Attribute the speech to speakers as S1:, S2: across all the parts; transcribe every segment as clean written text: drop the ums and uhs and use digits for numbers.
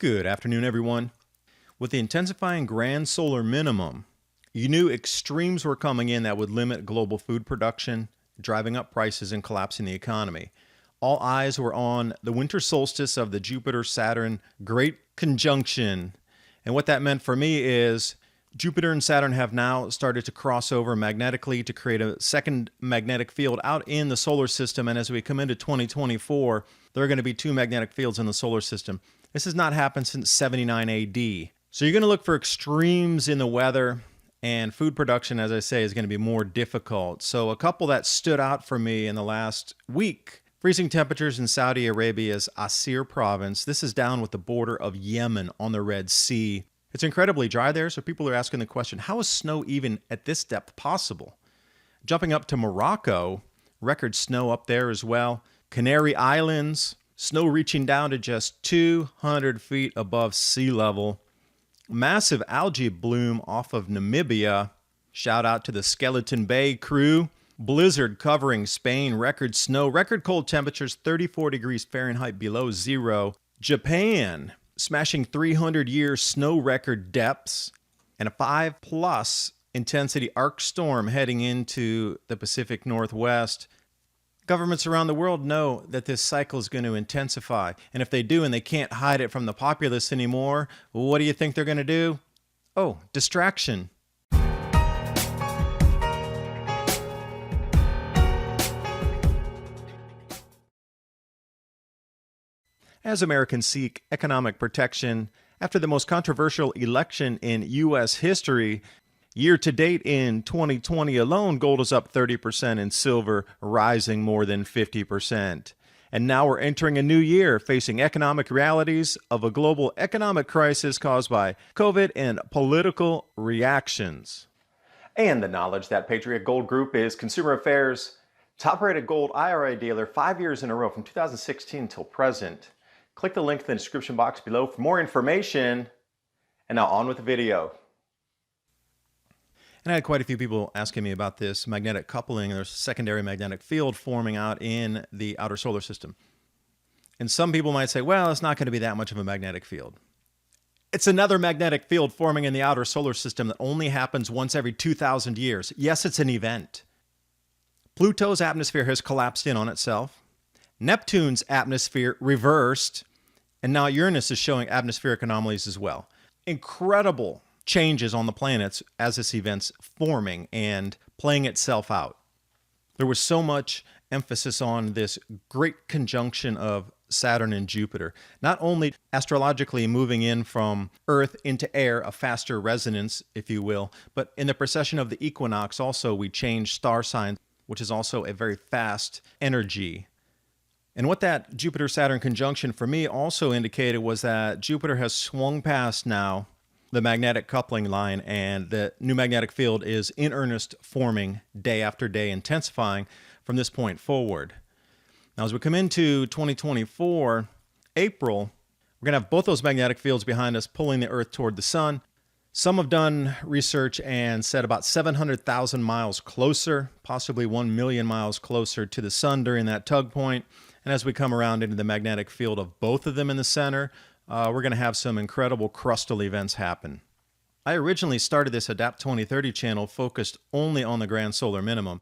S1: Good afternoon, everyone. With the intensifying grand solar minimum, you knew extremes were coming in that would limit global food production, driving up prices and collapsing the economy. All eyes were on the winter solstice of the Jupiter-Saturn Great Conjunction. And what that meant for me is Jupiter and Saturn have now started to cross over magnetically to create a second magnetic field out in the solar system. And as we come into 2024, there are going to be two magnetic fields in the solar system. This has not happened since 79 AD. So you're going to look for extremes in the weather, and food production, as I say, is going to be more difficult. So a couple that stood out for me in the last week: freezing temperatures in Saudi Arabia's Asir province. This is down with the border of Yemen on the Red Sea. It's incredibly dry there, so people are asking the question, how is snow even at this depth possible? Jumping up to Morocco, record snow up there as well. Canary Islands, snow reaching down to just 200 feet above sea level. Massive algae bloom off of Namibia. Shout out to the Skeleton Bay crew. Blizzard covering Spain. Record snow. Record cold temperatures 34 degrees Fahrenheit below zero. Japan smashing 300-year snow record depths. And a 5+ intensity arc storm heading into the Pacific Northwest. Governments around the world know that this cycle is going to intensify. And if they do and they can't hide it from the populace anymore, what do you think they're going to do? Oh, distraction. As Americans seek economic protection after the most controversial election in U.S. history, year to date in 2020 alone, gold is up 30% and silver rising more than 50%. And now we're entering a new year facing economic realities of a global economic crisis caused by COVID and political reactions. And the knowledge that Patriot Gold Group is Consumer Affairs' top-rated gold IRA dealer 5 years in a row from 2016 till present. Click the link in the description box below for more information. And now on with the video. And I had quite a few people asking me about this magnetic coupling. There's a secondary magnetic field forming out in the outer solar system. And some people might say, well, it's not going to be that much of a magnetic field. It's another magnetic field forming in the outer solar system that only happens once every 2,000 years. Yes, it's an event. Pluto's atmosphere has collapsed in on itself. Neptune's atmosphere reversed. And now Uranus is showing atmospheric anomalies as well. Incredible changes on the planets as this event's forming and playing itself out. There was so much emphasis on this great conjunction of Saturn and Jupiter, not only astrologically moving in from Earth into air, a faster resonance, if you will, but in the precession of the equinox also we changed star signs, which is also a very fast energy. And what that Jupiter-Saturn conjunction for me also indicated was that Jupiter has swung past now the magnetic coupling line, and the new magnetic field is in earnest forming day after day, intensifying from this point forward. Now, as we come into 2024, April, we're going to have both those magnetic fields behind us pulling the Earth toward the sun. Some have done research and said about 700,000 miles closer, possibly 1 million miles closer to the sun during that tug point. And as we come around into the magnetic field of both of them in the center, we're going to have some incredible crustal events happen. I originally started this Adapt 2030 channel focused only on the grand solar minimum.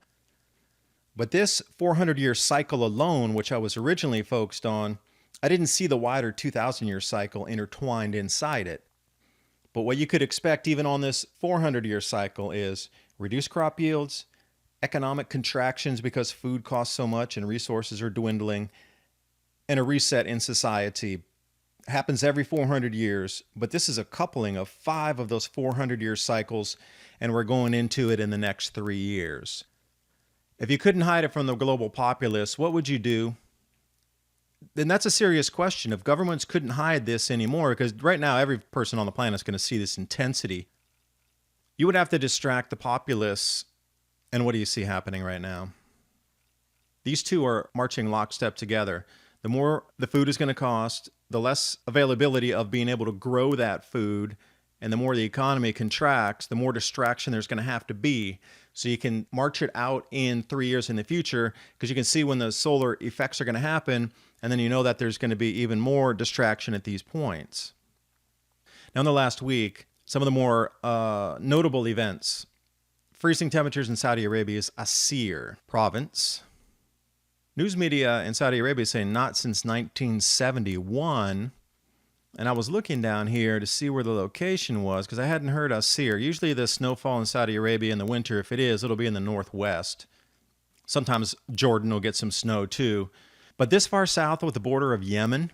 S1: But this 400-year cycle alone, which I was originally focused on, I didn't see the wider 2,000-year cycle intertwined inside it. But what you could expect even on this 400-year cycle is reduced crop yields, economic contractions because food costs so much and resources are dwindling, and a reset in society. Happens every 400 years, but this is a coupling of 5 of those 400-year cycles, and we're going into it in the next 3 years. If you couldn't hide it from the global populace, what would you do? Then that's a serious question. If governments couldn't hide this anymore, because right now every person on the planet is going to see this intensity, you would have to distract the populace. And what do you see happening right now? These two are marching lockstep together. The more the food is going to cost, the less availability of being able to grow that food, and the more the economy contracts, the more distraction there's going to have to be. So you can march it out in 3 years in the future, because you can see when the solar effects are going to happen, and then you know that there's going to be even more distraction at these points. Now, in the last week, some of the more notable events. Freezing temperatures in Saudi Arabia's Asir province. News media in Saudi Arabia say not since 1971. And I was looking down here to see where the location was because I hadn't heard Asir. Usually the snowfall in Saudi Arabia in the winter, if it is, it'll be in the northwest. Sometimes Jordan will get some snow too. But this far south with the border of Yemen,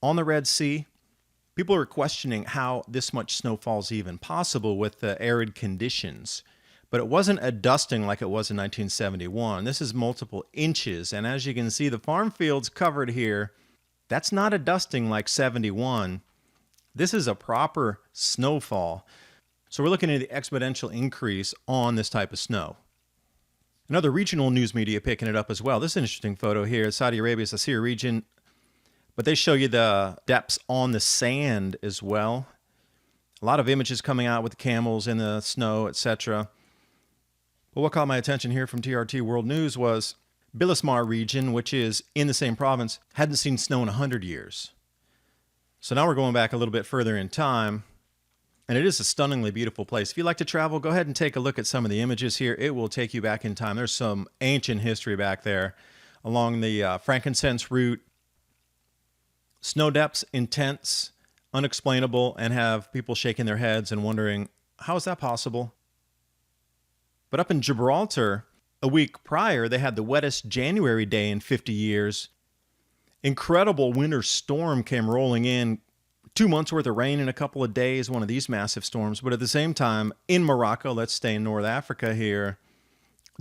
S1: on the Red Sea, people are questioning how this much snowfall is even possible with the arid conditions. But it wasn't a dusting like it was in 1971. This is multiple inches. And as you can see, the farm fields covered here, that's not a dusting like 71. This is a proper snowfall. So we're looking at the exponential increase on this type of snow. Another regional news media picking it up as well. This is an interesting photo here. Saudi Arabia's Asir region. But they show you the depths on the sand as well. A lot of images coming out with the camels in the snow, etc. But what caught my attention here from TRT World News was Bilismar region, which is in the same province, hadn't seen snow in 100 years. So now we're going back a little bit further in time, and it is a stunningly beautiful place. If you like to travel, go ahead and take a look at some of the images here. It will take you back in time. There's some ancient history back there along the frankincense route. Snow depths intense, unexplainable, and have people shaking their heads and wondering, how is that possible? But up in Gibraltar, a week prior, they had the wettest January day in 50 years. Incredible winter storm came rolling in. 2 months worth of rain in a couple of days, one of these massive storms. But at the same time, in Morocco, let's stay in North Africa here,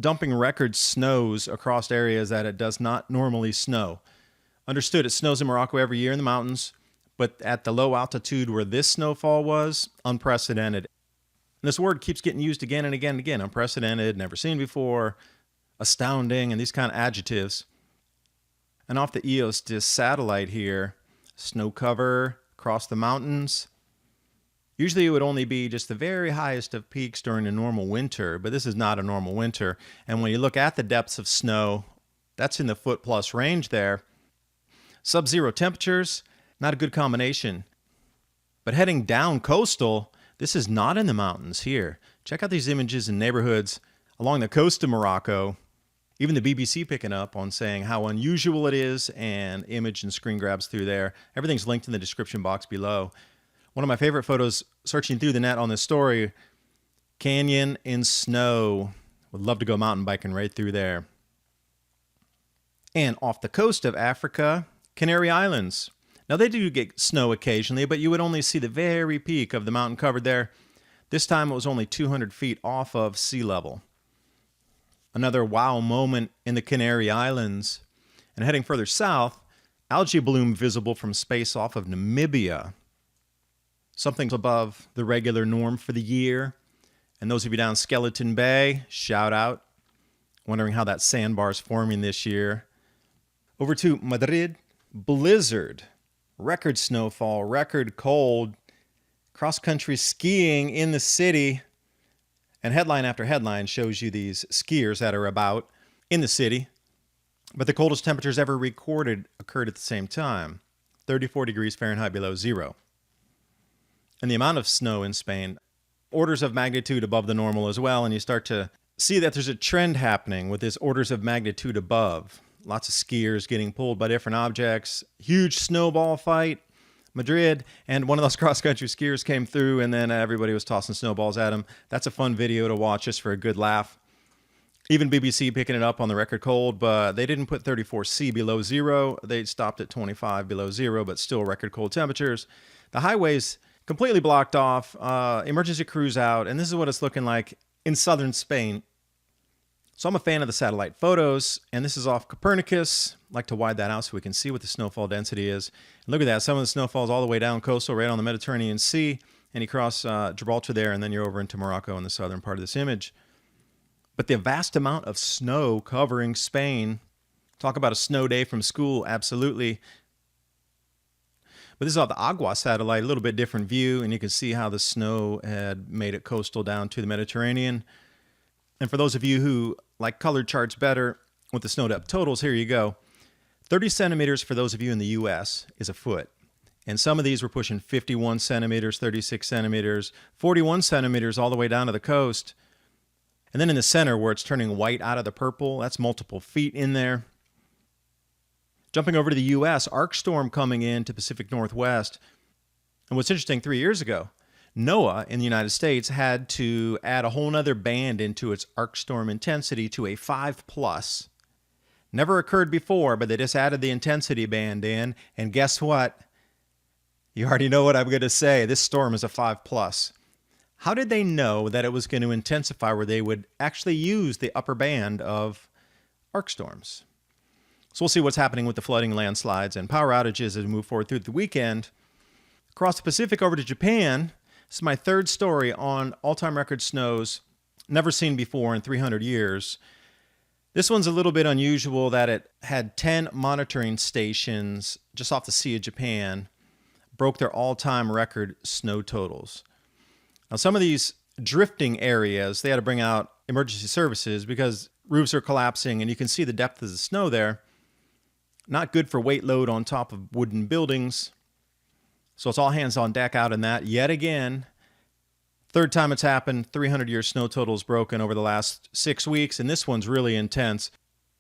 S1: dumping record snows across areas that it does not normally snow. Understood, it snows in Morocco every year in the mountains, but at the low altitude where this snowfall was, unprecedented. And this word keeps getting used again and again and again. Unprecedented, never seen before, astounding, and these kind of adjectives. And off the EOS satellite here, snow cover across the mountains. Usually it would only be just the very highest of peaks during a normal winter, but this is not a normal winter. And when you look at the depths of snow, that's in the foot-plus range there. Sub-zero temperatures, not a good combination. But heading down coastal, this is not in the mountains here. Check out these images in neighborhoods along the coast of Morocco. Even the BBC picking up on saying how unusual it is, and image and screen grabs through there. Everything's linked in the description box below. One of my favorite photos searching through the net on this story, canyon in snow. Would love to go mountain biking right through there. And off the coast of Africa, Canary Islands. Now, they do get snow occasionally, but you would only see the very peak of the mountain covered there. This time it was only 200 feet off of sea level. Another wow moment in the Canary Islands. And heading further south, algae bloom visible from space off of Namibia. Something above the regular norm for the year. And those of you down Skeleton Bay, shout out. Wondering how that sandbar is forming this year. Over to Madrid Blizzard. Record snowfall, record cold, cross-country skiing in the city. And headline after headline shows you these skiers that are about in the city. But the coldest temperatures ever recorded occurred at the same time. 34 degrees Fahrenheit below zero. And the amount of snow in Spain, orders of magnitude above the normal as well. And you start to see that there's a trend happening with this orders of magnitude above. Lots of skiers getting pulled by different objects. Huge snowball fight. Madrid, and one of those cross-country skiers came through, and then everybody was tossing snowballs at him. That's a fun video to watch just for a good laugh. Even BBC picking it up on the record cold, but they didn't put 34C below zero. They stopped at 25 below zero, but still record cold temperatures. The highways completely blocked off. Emergency crews out, and this is what it's looking like in southern Spain. So I'm a fan of the satellite photos, and this is off Copernicus. I like to widen that out so we can see what the snowfall density is. And look at that. Some of the snowfall is all the way down coastal, right on the Mediterranean Sea, and you cross Gibraltar there, and then you're over into Morocco in the southern part of this image. But the vast amount of snow covering Spain, talk about a snow day from school, absolutely. But this is off the Agua satellite, a little bit different view, and you can see how the snow had made it coastal down to the Mediterranean. And for those of you who like colored charts better with the snow depth totals, here you go. 30 centimeters for those of you in the U.S. is a foot. And some of these were pushing 51 centimeters, 36 centimeters, 41 centimeters all the way down to the coast. And then in the center where it's turning white out of the purple, that's multiple feet in there. Jumping over to the U.S., arc storm coming into Pacific Northwest. And what's interesting, 3 years ago, NOAA in the United States had to add a whole nother band into its arc storm intensity to a 5+. Never occurred before, but they just added the intensity band in. And guess what? You already know what I'm going to say. This storm is a 5+. How did they know that it was going to intensify where they would actually use the upper band of arc storms? So we'll see what's happening with the flooding, landslides, and power outages as we move forward through the weekend. Across the Pacific over to Japan, this is my third story on all-time record snows never seen before in 300 years. This one's a little bit unusual that it had 10 monitoring stations just off the Sea of Japan, broke their all-time record snow totals. Now, some of these drifting areas, they had to bring out emergency services because roofs are collapsing and you can see the depth of the snow there. Not good for weight load on top of wooden buildings. So it's all hands on deck out in that. Yet again, third time it's happened, 300-year snow totals broken over the last 6 weeks, and this one's really intense.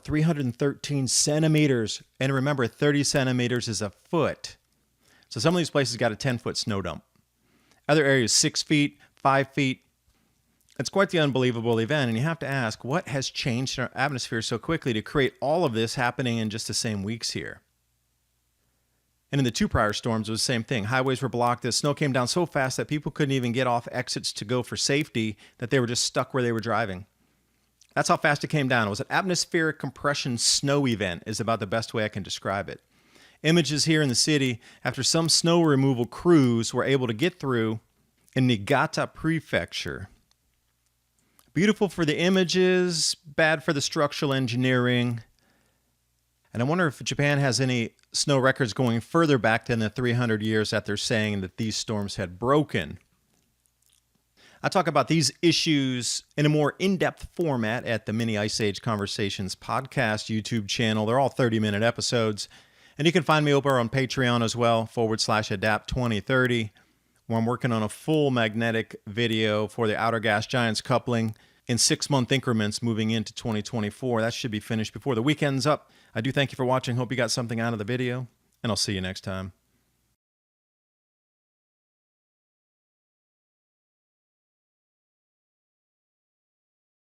S1: 313 centimeters. And remember, 30 centimeters is a foot. So some of these places got a 10-foot snow dump. Other areas, 6 feet, 5 feet. It's quite the unbelievable event, and you have to ask, what has changed in our atmosphere so quickly to create all of this happening in just the same weeks here? And in the 2 prior storms, it was the same thing. Highways were blocked. The snow came down so fast that people couldn't even get off exits to go for safety, that they were just stuck where they were driving. That's how fast it came down. It was an atmospheric compression snow event is about the best way I can describe it. Images here in the city after some snow removal crews were able to get through in Niigata Prefecture. Beautiful for the images, bad for the structural engineering. And I wonder if Japan has any snow records going further back than the 300 years that they're saying that these storms had broken. I talk about these issues in a more in-depth format at the Mini Ice Age Conversations podcast YouTube channel. They're all 30-minute episodes. And you can find me over on Patreon as well, /Adapt2030, where I'm working on a full magnetic video for the outer gas giants coupling in 6-month increments moving into 2024. That should be finished before the weekend's up. I do thank you for watching. Hope you got something out of the video, and I'll see you next time.